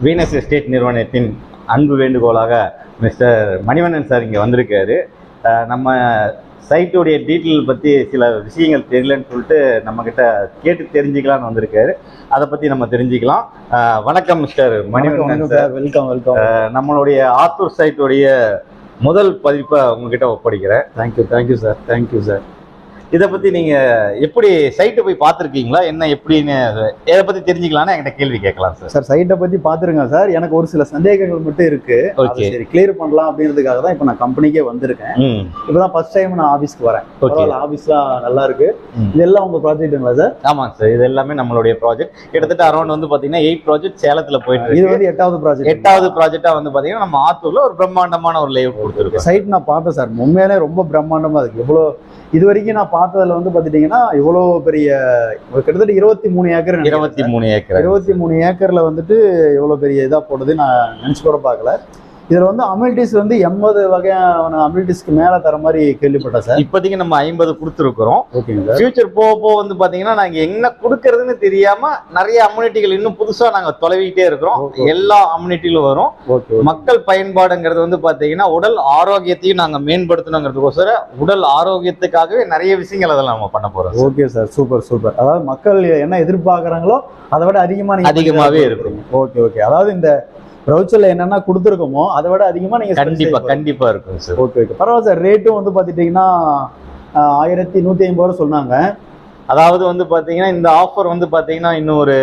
Venus estate நிறுவனத்தின் அன்பு வேண்டுகோளாக மிஸ்டர் மணிவண்ணன் சார் இங்கே வந்திருக்காரு. நம்ம சைட்டுடைய டீட்டெயில் பற்றி சில விஷயங்கள் தெரியலன்னு சொல்லிட்டு நம்மக்கிட்ட கேட்டு தெரிஞ்சுக்கலான்னு வந்திருக்காரு. அதை பற்றி நம்ம தெரிஞ்சுக்கலாம். வணக்கம் mister Manivannan sir. Welcome welcome. நம்மளுடைய ஆத்தூர் சைட்டுடைய முதல் பதிப்பை உங்ககிட்ட ஒப்படைக்கிறேன். Thank you sir. Thank you sir. இதை பற்றி நீங்கள் எப்படி சைட்டை போய் பார்த்துருக்கீங்களா, என்ன எப்படின்னு இதை பற்றி தெரிஞ்சுக்கலான்னு என்கிட்ட கேள்வி கேட்கலாம் சார். சார் சைட்டை பற்றி பார்த்துருங்க சார். எனக்கு ஒரு சில சந்தேகங்கள் மட்டும் இருக்கு. ஓகே, சரி கிளியர் பண்ணலாம் அப்படின்றதுக்காக தான் இப்போ நான் கம்பெனிக்கே வந்திருக்கேன். இப்போதான் ஃபர்ஸ்ட் டைம் நான் ஆஃபீஸ்க்கு வரேன். ஆஃபீஸ்லாம் நல்லா இருக்கு. இதெல்லாம் உங்க ப்ராஜெக்ட்டுங்களா சார்? ஆமாங்க சார், இது எல்லாமே நம்மளுடைய ப்ராஜெக்ட். கிட்டத்தட்ட அரௌண்ட் வந்து பார்த்தீங்கன்னா 8 ப்ராஜெக்ட் சேலத்தில் போயிட்டு இது வந்து 8வது ப்ராஜெக்ட். 8வது ப்ராஜெக்டா வந்து பார்த்தீங்கன்னா நம்ம ஆத்தூர்ல ஒரு பிரம்மாண்டமான ஒரு லேஅவுட் கொடுத்துருக்கோம். சைட் நான் பார்த்தேன் சார், உண்மையிலே ரொம்ப பிரம்மாண்டமா இருக்கு. இவ்வளோ இது வரைக்கும் நான் பார்த்ததுல வந்து பாத்துட்டீங்கன்னா இவ்வளோ பெரிய கிட்டத்தட்ட 23 ஏக்கர். 23 ஏக்கர்ல வந்துட்டு இவ்வளோ பெரிய இதா போடுது நான் நினைச்சு கூட பார்க்கல. இதுல வந்து அமினிட்டிஸ் வந்து 80 வகையான அமினிட்டிஸ்க்கு மேல தர மாதிரி கேள்விப்பட்டேன் சார். இப்போதைக்கு நம்ம 50 கொடுத்துருக்குறோம். ஓகேங்க சார். ஃபியூச்சர் போக வந்து பாத்தீங்கன்னா நாங்க என்ன கொடுக்கறதுன்னு தெரியாம நிறைய அம்யூனிட்டிகள் இன்னும் புதுசா நாங்க தொலைவிட்டே இருக்கிறோம். எல்லா அம்யூனிட்டிகளும் வரும். மக்கள் பயன்பாடுங்கிறது வந்து பாத்தீங்கன்னா உடல் ஆரோக்கியத்தையும் நாங்க மேம்படுத்தணுங்கிறதுக்கோசரம் உடல் ஆரோக்கியத்துக்காகவே நிறைய விஷயங்கள் அதெல்லாம் நம்ம பண்ண போறோம். Okay sir, super super. அதாவது மக்கள் என்ன எதிர்பார்க்கறாங்களோ அதை விட அதிகமாவே இருக்கும். Okay okay. அதாவது இந்த ப்ரௌச்சர்ல என்னென்ன கொடுத்துருக்கோமோ அதை விட அதிகமா நீங்க கண்டிப்பா இருக்கும் சார். ஓகே ஓகே, பரவாயில்ல சார். ரேட்டும் வந்து பாத்துட்டீங்கன்னா 1150 ரூபா சொன்னாங்க. அதாவது வந்து பாத்தீங்கன்னா இந்த ஆஃபர் வந்து பாத்தீங்கன்னா இன்னும் ஒரு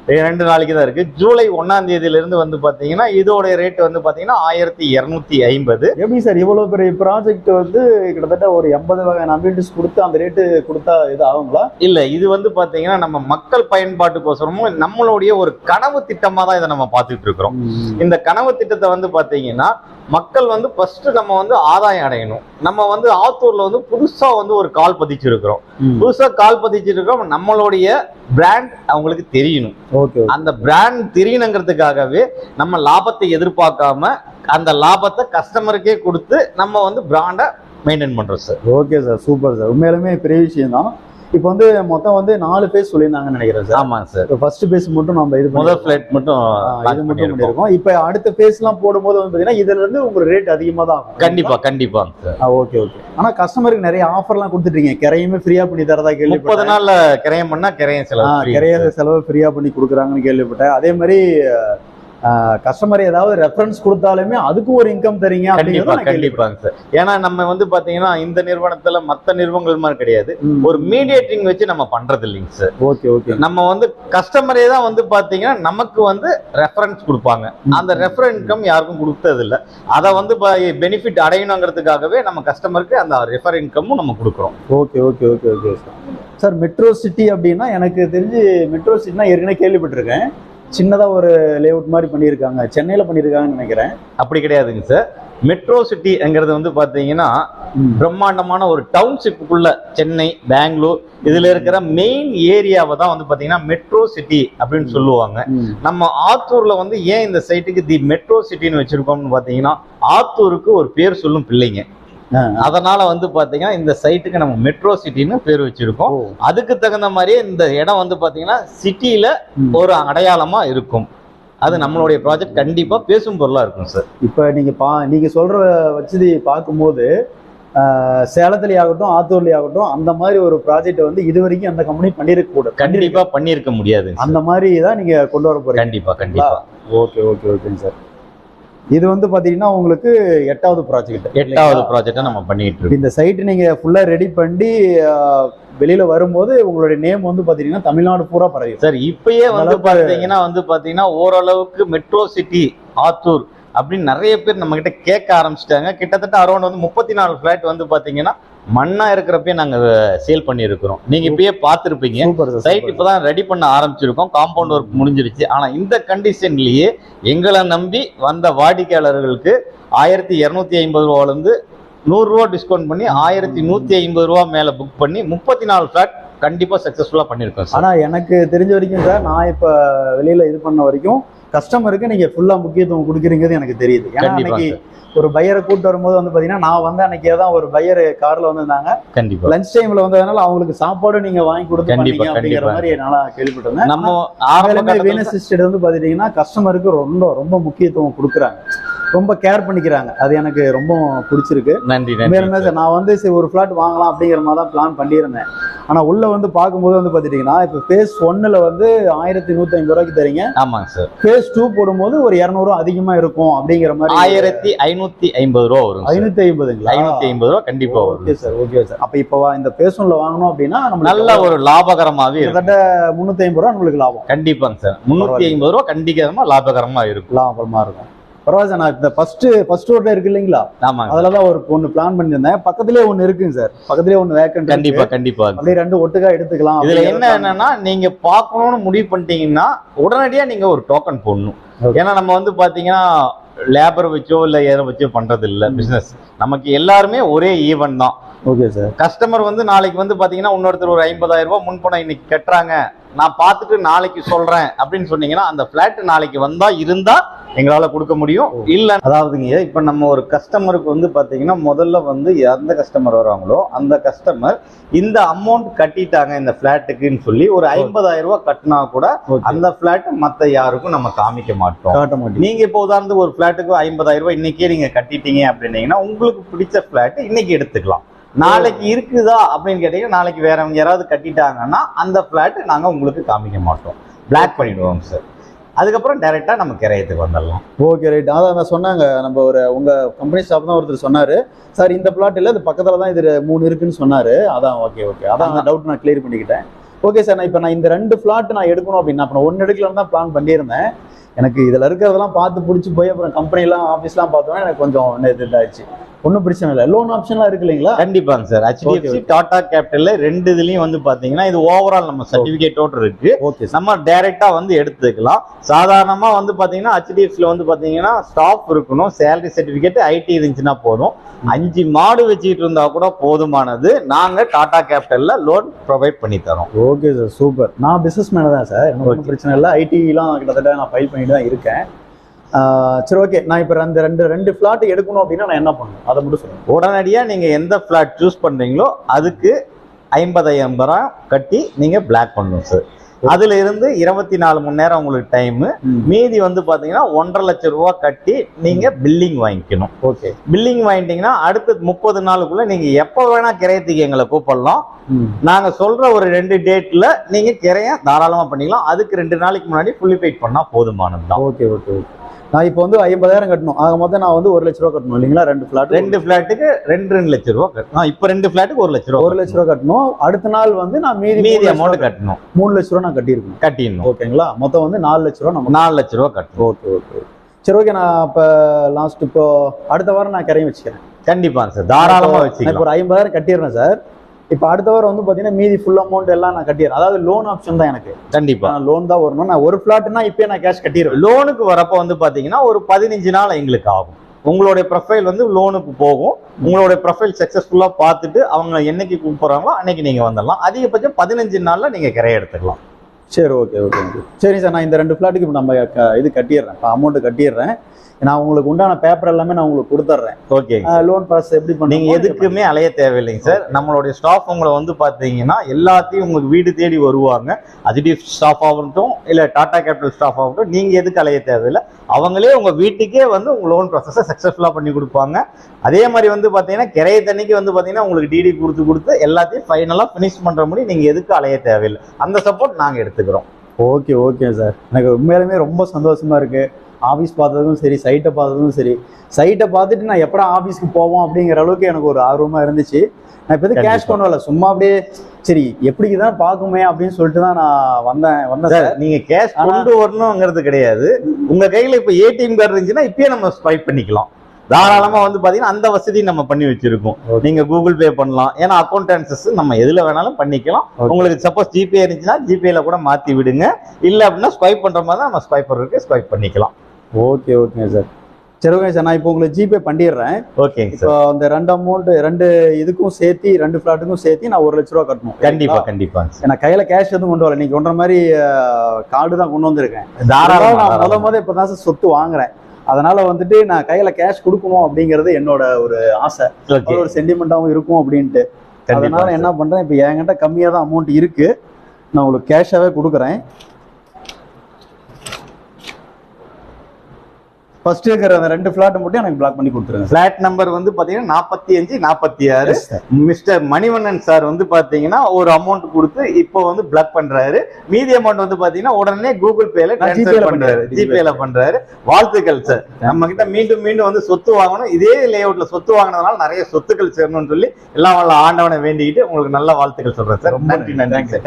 2 நாளைக்கு தான் இருக்கு. ஜூலை 1ஆம் தேதியில இருந்து வந்து பாத்தீங்கன்னா இதோட ரேட் வந்து பாத்தீங்கன்னா 1250. எப்படி சார் இவ்வளவு பெரிய ப்ராஜெக்ட் வந்து கிட்டத்தட்ட ஒரு 80 வகையான அம்யூனிட்டிஸ் கொடுத்து அந்த ரேட்டு கொடுத்தா இது ஆகுங்களா? இல்ல, இது வந்து பாத்தீங்கன்னா நம்ம மக்கள் பயன்பாட்டுக்கோசரமும் நம்மளுடைய ஒரு கனவு திட்டமா தான் இதை நம்ம பார்த்துட்டு இருக்கிறோம். இந்த கனவு திட்டத்தை வந்து பாத்தீங்கன்னா மக்கள் வந்து ஃபர்ஸ்ட் நம்ம வந்து ஆதாயம் அடையணும். நம்ம வந்து ஆத்தூர்ல வந்து புதுசா வந்து ஒரு கால் பதிச்சிருக்கிறோம். நம்மளுடைய பிராண்ட் அவங்களுக்கு தெரியணும். அந்த பிராண்ட் தெரியணுங்கிறதுக்காகவே நம்ம லாபத்தை எதிர்பார்க்காம அந்த லாபத்தை கஸ்டமருக்கே கொடுத்து நம்ம வந்து பிராண்டை மெயின்டைன் பண்றோம் sir. Okay sir, super sir. உண்மையிலுமே பெரிய விஷயம் தான். இப்போ வந்து மொத்தம் வந்து 4 பேஸ் சொல்லியிருந்தாங்கன்னு நினைக்கிறேன் சார். ஆமாங்க சார். ஃபர்ஸ்ட் பேஸ் மட்டும் நம்ம இது முதல் ஃபிளைட் மட்டும் பண்ணிருக்கோம். இப்போ அடுத்த பேஸ் எல்லாம் போடும்போது வந்து பாத்தீங்கன்னா இதுல இருந்து உங்களுக்கு ரேட் அதிகமா தான் ஆகும். கண்டிப்பா சார். Okay okay. ஆனா கஸ்டமருக்கு நிறைய ஆஃபர்லாம் கொடுத்துட்டீங்க. கிரையுமே ஃப்ரீயா பண்ணி தரதா கேள்விப்பட்டேன். 30 நாள்ல கிரையம் பண்ணா கிரைய செலவு ஃப்ரீயா பண்ணி கொடுக்குறாங்கன்னு கேள்விப்பட்டேன். அதே மாதிரி கஸ்டமர் ஏதாவது ரெஃபரன்ஸ் கொடுத்தாலுமே அதுக்கும் ஒரு இன்கம் தரீங்க. கண்டிப்பாங்க சார். ஏன்னா நம்ம வந்து பாத்தீங்கன்னா இந்த நிறுவனத்துல மத்த நிறுவனங்கள் மாதிரி கிடையாது. ஒரு மீடியேட்டிங் வச்சு நம்ம பண்றது இல்லைங்க சார். Okay okay. நம்ம வந்து கஸ்டமரே தான் வந்து பாத்தீங்கன்னா நமக்கு வந்து ரெஃபரன்ஸ் கொடுப்பாங்க. அந்த ரெஃபரன்ஸ் இன்கம் யாருக்கும் கொடுத்தது இல்லை. அதை வந்து பெனிஃபிட் அடையணுங்கிறதுக்காகவே நம்ம கஸ்டமருக்கு அந்த ரெஃபர் இன்கமும் நம்ம கொடுக்குறோம். Okay okay okay okay sir. Metro city அப்படின்னா எனக்கு தெரிஞ்சு மெட்ரோ சிட்டினா ஏற்கனவே கேள்விப்பட்டிருக்கேன். சின்னதா ஒரு லேஅவுட் மாதிரி பண்ணியிருக்காங்க, சென்னையில பண்ணியிருக்காங்கன்னு நினைக்கிறேன். அப்படி கிடையாதுங்க சார். மெட்ரோ சிட்டிங்கிறது வந்து பாத்தீங்கன்னா பிரம்மாண்டமான ஒரு டவுன்ஷிப்புக்குள்ள சென்னை, பெங்களூர் இதுல இருக்கிற மெயின் ஏரியாவை தான் வந்து பாத்தீங்கன்னா மெட்ரோ சிட்டி அப்படின்னு சொல்லுவாங்க. நம்ம ஆத்தூர்ல வந்து ஏன் இந்த சைட்டுக்கு தி மெட்ரோ சிட்டின்னு வச்சிருக்கோம்னு பாத்தீங்கன்னா ஆத்தூருக்கு ஒரு பேர் சொல்லும் பிள்ளைங்க. அதனால வந்து பாத்தீங்கன்னா இந்த சைட்டுக்கு நம்ம மெட்ரோ சிட்டின்னு பேர் வச்சிருக்கோம். அதுக்கு தகுந்த மாதிரியே இந்த இடம் வந்து பாத்தீங்கன்னா சிட்டியில ஒரு அடையாளமா இருக்கும். அது நம்மளுடைய ப்ராஜெக்ட் கண்டிப்பா பேசும் பொருளா இருக்கும் சார். இப்ப நீங்க சொல்ற வச்சு பார்க்கும்போது சேலத்திலே ஆகட்டும் ஆத்தூர்லயே ஆகட்டும் அந்த மாதிரி ஒரு ப்ராஜெக்ட் வந்து இது வரைக்கும் அந்த கம்பெனி பண்ணிருக்க கூட கண்டிப்பா பண்ணிருக்க முடியாது. அந்த மாதிரி தான் நீங்க கொண்டு வர போறீங்க. கண்டிப்பா. ஓகே ஓகே ஓகேங்க சார். இது வந்து பாத்தீங்கன்னா உங்களுக்கு 8வது ப்ராஜெக்ட் நம்ம பண்ணிட்டு இருக்கோம். இந்த சைட் நீங்க ஃபுல்லா ரெடி பண்ணி வெளியில வரும்போது உங்களுடைய நேம் வந்து பாத்தீங்கன்னா தமிழ்நாடு பூரா பரவி சார். இப்பயே வந்து பாத்தீங்கன்னா ஓரளவுக்கு மெட்ரோ சிட்டி ஆத்தூர் அப்படின்னு நிறைய பேர் நம்ம கிட்ட கேட்க ஆரம்பிச்சிட்டாங்க. கிட்டத்தட்ட அரௌண்ட் வந்து 34 ஃபிளாட் வந்து பாத்தீங்கன்னா மண்ணா இருக்கிறப்பே நாங்க சேல் பண்ணியிருக்கிறோம். நீங்க இப்பயே பார்த்துருப்பீங்க. சைட் இப்பதான் ரெடி பண்ண ஆரம்பிச்சிருக்கோம். காம்பவுண்ட் ஒர்க் முடிஞ்சிருச்சு. ஆனா இந்த கண்டிஷன்லயே எங்களை நம்பி வந்த வாடிக்கையாளர்களுக்கு 1250 ரூபால இருந்து 100 ரூபா டிஸ்கவுண்ட் பண்ணி 1150 ரூபா மேல புக் பண்ணி 34 ஃபிளாட் கண்டிப்பா சக்சஸ்ஃபுல்லா பண்ணிருக்கோம். ஆனா எனக்கு தெரிஞ்ச வரைக்கும் சார், நான் இப்ப வெளியில இது பண்ண வரைக்கும் கஸ்டமருக்கு நீங்க ஃபுல்லா முக்கியத்துவம் கொடுக்குறீங்கிறது எனக்கு தெரியுது. ஏன்னா அன்னைக்கு ஒரு பையரை கூட்டு வரும்போது வந்து பாத்தீங்கன்னா, நான் வந்து அன்னைக்கு தான் ஒரு பையர் கார்ல வந்திருந்தாங்க. கண்டிப்பா லஞ்ச் டைம்ல வந்ததுனால அவங்களுக்கு சாப்பாடு நீங்க வாங்கி கொடுத்து பண்ணீங்க அப்படிங்கிற மாதிரி என்னால கேள்விப்பட்டிருந்தேன். நம்ம வீனஸ் எஸ்டேட் வந்து பாத்தீங்கன்னா கஸ்டமருக்கு ரொம்ப ரொம்ப முக்கியத்துவம் கொடுக்குறாங்க, ரொம்ப கேர் பண்ணிக்கிறாங்க. அது எனக்கு ரொம்ப பிடிச்சிருக்கு. நன்றி. நான் வந்து சரி ஒரு ஃபிளாட் வாங்கலாம் அப்படிங்கிற மாதிரி தான் பிளான் பண்ணியிருந்தேன். ஆனா உள்ள வந்து பார்க்கும்போது வந்து பாத்தீங்கன்னா, இப்ப ஃபேஸ் 1ல வந்து 1150 ரூபாய்க்கு தரீங்க. ஆமாங்க சார். ஃபேஸ் 2 போடும்போது ஒரு 200 ரூபா அதிகமா இருக்கும் அப்படிங்கிற மாதிரி 1550 ரூபா வரும். 550ங்களா? 550 ரூபா கண்டிப்பா வரும். Okay sir, okay sir. அப்ப இப்ப இந்த ஃபேஸ் 1ல வாங்கணும் அப்படின்னா நம்ம நல்ல ஒரு லாபகரமாவே கிட்டத்தட்ட 350 ரூபா உங்களுக்கு லாபம். கண்டிப்பாங்க சார். 350 ரூபா கண்டிப்பா லாபகரமா இருக்கும். லாபகரமா இருக்கும். பரவாயில்ல. நான் இந்த ஃபர்ஸ்ட் ரோட்ல இருக்கு இல்லைங்களா? ஆமாங்க. அதுலதான் ஒரு ஒண்ணு பிளான் பண்ணியிருந்தேன். பக்கத்துலயே ஒண்ணு இருக்குங்க சார். பக்கத்துலயே ஒண்ணு வேக்கன்ட். கண்டிப்பா அப்படியே ரெண்டு ஒட்டுக்கா எடுத்துக்கலாம். இதுல என்னன்னா, நீங்க பாக்கணும்னு முடிவு பண்ணிட்டீங்கன்னா உடனடியா நீங்க ஒரு டோக்கன் போடணும். ஏன்னா நம்ம வந்து பாத்தீங்கன்னா லேபர் வச்சோ இல்ல எதை வச்சோ பண்றது இல்ல பிசினஸ். நமக்கு எல்லாருமே ஒரே ஈவென்ட் தான். Okay sir. கஸ்டமர் வந்து நாளைக்கு வந்து பாத்தீங்கன்னா இன்னொருத்தர் ஒரு 50,000 ரூபாய் முன்பணம் இன்னைக்கு கட்டுறாங்க, நான் பார்த்துட்டு நாளைக்கு சொல்றேன் அப்படின்னு சொன்னீங்கன்னா அந்த பிளாட் நாளைக்கு வந்தா இருந்தா எங்களால கொடுக்க முடியும். இல்ல அதாவதுங்க, இப்ப நம்ம ஒரு கஸ்டமருக்கு வந்து பாத்தீங்கன்னா முதல்ல வந்து எந்த கஸ்டமர் வராங்களோ அந்த கஸ்டமர் இந்த அமௌண்ட் கட்டிட்டாங்க இந்த பிளாட்டுக்குன்னு சொல்லி ஒரு 50,000 ரூபாய் கட்டினா கூட அந்த பிளாட் மத்த யாருக்கும் நம்ம காமிக்க மாட்டோம். நீங்க இப்போ உதாரணத்துக்கு ஒரு பிளாட்டுக்கு 50,000 ரூபாய் இன்னைக்கே நீங்க கட்டிட்டீங்க அப்படின்னீங்கன்னா உங்களுக்கு பிடிச்ச பிளாட் இன்னைக்கு எடுத்துக்கலாம். நாளைக்கு இருக்குதா அப்படின்னு கேட்டீங்கன்னா நாளைக்கு வேறவங்க யாராவது கட்டிட்டாங்கன்னா அந்த பிளாட் நாங்க உங்களுக்கு காமிக்க மாட்டோம், பிளாக் பண்ணிடுவோம் சார். அதுக்கப்புறம் டைரக்டா நம்ம கிரையத்துக்கு வந்துடலாம். Okay right. அதான் சொன்னாங்க, நம்ம ஒரு உங்க கம்பெனி ஸ்டாஃப் தான் ஒருத்தர் சொன்னாரு, சார் இந்த பிளாட் இல்ல இது பக்கத்துல தான் இது 3 இருக்குன்னு சொன்னாரு. அதான் ஓகே அதான் டவுட் நான் கிளியர் பண்ணிக்கிட்டேன். Okay sir. நான் இந்த 2 பிளாட் நான் எடுக்கணும் அப்படின்னா அப்ப 1 எடுக்கலாம்னு தான் பிளான் பண்ணியிருந்தேன். எனக்கு இதுல இருக்கிறதெல்லாம் பார்த்து பிடிச்சி போய் அப்புறம் கம்பெனிலாம் ஆஃபீஸ்லாம் பார்த்தோன்னா எனக்கு கொஞ்சம் இதாச்சு. ஒன்றும் பிரச்சனை இல்லை. லோன் ஆப்ஷன்லாம் இருக்கு இல்லைங்களா? கண்டிப்பாங்க சார். HDFC டாடா கேபிட்டல்ல 2 இதுலயும் வந்து பாத்தீங்கன்னா இது ஓவரால் நம்ம சர்டிபிகேட்டோட இருக்கு. நம்ம டைரக்டா வந்து எடுத்துக்கலாம். சாதாரணமா வந்து பாத்தீங்கன்னா HDFCல வந்து பாத்தீங்கன்னா ஸ்டாஃப் இருக்கணும், சேலரி சர்டிபிகேட், IT இருந்துச்சுன்னா போதும். 5 மாடு வச்சுக்கிட்டு இருந்தா கூட போதுமானது. நாங்க டாடா கேபிட்டல்ல லோன் ப்ரொவைட் பண்ணி தரோம். Okay sir, super. நான் பிசினஸ் மேன் தான் சார், ஒன்றும் பிரச்சனை இல்லை. IT-லாம் கிட்டத்தட்ட நான் ஃபைல் பண்ணிட்டு தான் இருக்கேன். சரி ஓகே. நான் இப்போ ரெண்டு பிளாட் எடுக்கணும் அப்படின்னா நான் என்ன பண்ணணும் அதை மட்டும் சொல்லுங்க. உடனடியா நீங்க எந்த பிளாட் சூஸ் பண்றீங்களோ அதுக்கு 50,000 ரூபாய் கட்டி நீங்க பிளாக் பண்ணணும் சார். அதுல இருந்து 24 மணி நேரம் உங்களுக்கு டைம். மீதி வந்து பாத்தீங்கன்னா 1.5 லட்சம் ரூபாய் கட்டி நீங்க பில்லிங் வாங்கிக்கணும். ஓகே. பில்லிங் வாங்கிட்டீங்கன்னா அடுத்த 30 நாளுக்குள்ள நீங்க எப்ப வேணா கிரையத்துக்கு எங்களை கூப்பிடலாம். நாங்க சொல்ற ஒரு 2 டேட்ல நீங்க கிரைய தாராளமா பண்ணிக்கலாம். அதுக்கு 2 நாளைக்கு முன்னாடி ஃபுல்லி பெய்ட் பண்ணா போதுமானது தான். Okay okay okay. நான் இப்போ வந்து 50,000 கட்டணும். ஆக மொத்தம் நான் வந்து 1 லட்ச ரூபா கட்டணும் இல்லைங்களா? 2 ஃபிளாட்டுக்கு 2 லட்சம் ரூபா கட்டணும். இப்போ 2 ஃபிளாட்டுக்கு 1 லட்ச ரூபா 1 லட்ச ரூபா கட்டணும். அடுத்த நாள் வந்து நான் மீதி அமௌண்ட் கட்டணும். 3 லட்ச ரூபா நான் கட்டிடணும். ஓகேங்களா? மொத்தம் வந்து 4 லட்ச ரூபா. நம்ம 4 லட்ச ரூபா கட்டணும். Okay okay. சரி ஓகே. நான் இப்போ லாஸ்ட் இப்போ அடுத்த வாரம் நான் கிரையும் வச்சுக்கிறேன். கண்டிப்பா சார், தாராளமா வச்சுக்கலாம். இப்போ ஒரு 50,000 கட்டிடுறேன் சார். இப்போ அடுத்த வாரம் வந்து பாத்தீங்கன்னா மீதி ஃபுல் அமௌண்ட் எல்லாம் நான் கட்டிடுறேன். அதாவது லோன் ஆப்ஷன் தான் எனக்கு. கண்டிப்பா லோன் தான் வரணும். நான் ஒரு பிளாட்னா இப்பயே நான் கேஷ் கட்டிடுறேன். லோனுக்கு வரப்போ வந்து பாத்தீங்கன்னா ஒரு 15 நாள் எங்களுக்கு ஆகும். உங்களுடைய ப்ரொஃபைல் வந்து லோனுக்கு போகும். உங்களுடைய ப்ரொஃபைல் சக்சஸ்ஃபுல்லா பார்த்துட்டு அவங்க என்னைக்கு கூப்பிடுறாங்களோ அன்னைக்கு நீங்க வந்துடலாம். அதிகபட்சம் 15 நாள்ல நீங்க கிரைய எடுத்துக்கலாம். சரி ஓகே ஓகே ஓகே. சரி சார், நான் இந்த 2 ஃபிளாட்டுக்கு இப்போ நம்ம இது கட்டிடுறேன். இப்போ அமௌண்ட் கட்டிடுறேன். நான் உங்களுக்கு உண்டான பேப்பர் எல்லாமே நான் உங்களுக்கு கொடுத்துட்றேன். ஓகே. லோன் ப்ராசஸ் எப்படி பண்ணி நீங்க எதுக்குமே அலைய தேவையில்லைங்க சார். நம்மளுடைய ஸ்டாஃப் உங்களை வந்து பாத்தீங்கன்னா எல்லாத்தையும் உங்களுக்கு வீடு தேடி வருவாங்க. HDFC ஸ்டாஃப் ஆகட்டும் இல்ல டாடா கேபிட்டல் ஸ்டாஃப் ஆகட்டும், நீங்க எதுக்கு அலைய தேவையில்லை. அவங்களே உங்க வீட்டுக்கே வந்து உங்க லோன் ப்ராசஸை சக்சஸ்ஃபுல்லா பண்ணி கொடுப்பாங்க. அதே மாதிரி வந்து பாத்தீங்கன்னா கிரையத்தன்னைக்கு வந்து பாத்தீங்கன்னா உங்களுக்கு டிடி கொடுத்து எல்லாத்தையும் ஃபைனலா ஃபினிஷ் பண்ற முடியும். நீங்க எதுக்கு அலைய தேவையில்லை. அந்த சப்போர்ட் நாங்க எடுத்துக்கிறோம். Okay okay sir. எனக்கு உண்மையிலுமே ரொம்ப சந்தோஷமா இருக்கு. ஆஃபீஸ் பார்த்ததும் சரி, சைட்டை பார்த்ததும் சரி. சைட்டை பார்த்துட்டு நான் எப்படா ஆஃபீஸ்க்கு போவோம் அப்படிங்கிற அளவுக்கு எனக்கு ஒரு ஆர்வமா இருந்துச்சு. நான் இப்போ கேஷ் கொண்டு வரல, சும்மா அப்படியே சரி எப்படிதான் பார்க்குமே அப்படின்னு சொல்லிட்டு தான் நான் வந்தேன் சார். நீங்க கேஷ் கொண்டு வரணுங்கிறது கிடையாது. உங்க கையில இப்போ ATM கார்டு இருந்துச்சுன்னா இப்பயே நம்ம ஸ்வைப் பண்ணிக்கலாம். தாராளமா வந்து பாத்தீங்கன்னா அந்த வசதி நம்ம பண்ணி வச்சிருக்கோம். நீங்க கூகுள் பே பண்ணலாம். ஏன்னா அக்கௌண்ட் ட்ரான்சாக்ஸ் நம்ம எதுல வேணாலும் பண்ணிக்கலாம். உங்களுக்கு சப்போஸ் ஜிபே இருந்துச்சுன்னா ஜிபேல கூட மாத்தி விடுங்க. இல்ல அப்படின்னா ஸ்வைப் பண்ற மாதிரி தான் நம்ம ஸ்வைப்பர் இருக்கு, ஸ்வைப் பண்ணிக்கலாம். Okay okay sir. சரி ஓகே சார், நான் இப்போ உங்களுக்கு ஜிபே பண்ணிடுறேன். ஓகேங்க இப்போ சார். அந்த 2 அமௌண்ட் 2 இதுக்கும் சேர்த்து 2 ஃபிளாட்டுக்கும் சேர்த்து நான் 1 லட்ச ரூபா கட்டணும். கண்டிப்பா கண்டிப்பாங்க சார். ஏன்னா கையில கேஷ் எதுவும் கொண்டு வரல, நீங்க கொண்ட மாதிரி கார்டு தான் கொண்டு வந்திருக்கேன். தாராளமா நான் முத இப்பதான் சார் சொத்து வாங்குறேன். அதனால வந்துட்டு நான் கையில கேஷ் கொடுக்கணும் அப்படிங்கிறது என்னோட ஒரு ஆசை, ஒரு சென்டிமெண்டாவும் இருக்கும் அப்படின்ட்டு. அதனால என்ன பண்றேன், இப்போ என்கிட்ட கம்மியா தான் அமௌண்ட் இருக்கு, நான் உங்களுக்கு கேஷாவே கொடுக்குறேன். ஃபர்ஸ்ட் இருக்கிற அந்த 2 ஃபிளாட் மட்டும் எனக்கு பிளாக் பண்ணி கொடுத்துருங்க. ஃபிளாட் நம்பர் வந்து பாத்தீங்கன்னா 45, 46. மிஸ்டர் மணிவண்ணன் சார் வந்து பாத்தீங்கன்னா ஒரு அமௌண்ட் கொடுத்து இப்போ வந்து பிளாக் பண்றாரு. மீதி அமௌண்ட் வந்து பாத்தீங்கன்னா உடனே கூகுள் பேல ட்ரான்ஸ்ஃபர் பண்றாரு, ஜிபேல பண்றாரு. வாழ்த்துக்கள் சார். நம்ம கிட்ட மீண்டும் மீண்டும் வந்து சொத்து வாங்கணும், இதே லேஅவுட்ல சொத்து வாங்கினதுனால நிறைய சொத்துக்கள் சேரணும்னு சொல்லி எல்லாம் வல்ல ஆண்டவனை வேண்டிக்கிட்டு உங்களுக்கு நல்ல வாழ்த்துக்கள் சொல்றேன் சார். நன்றி சார்.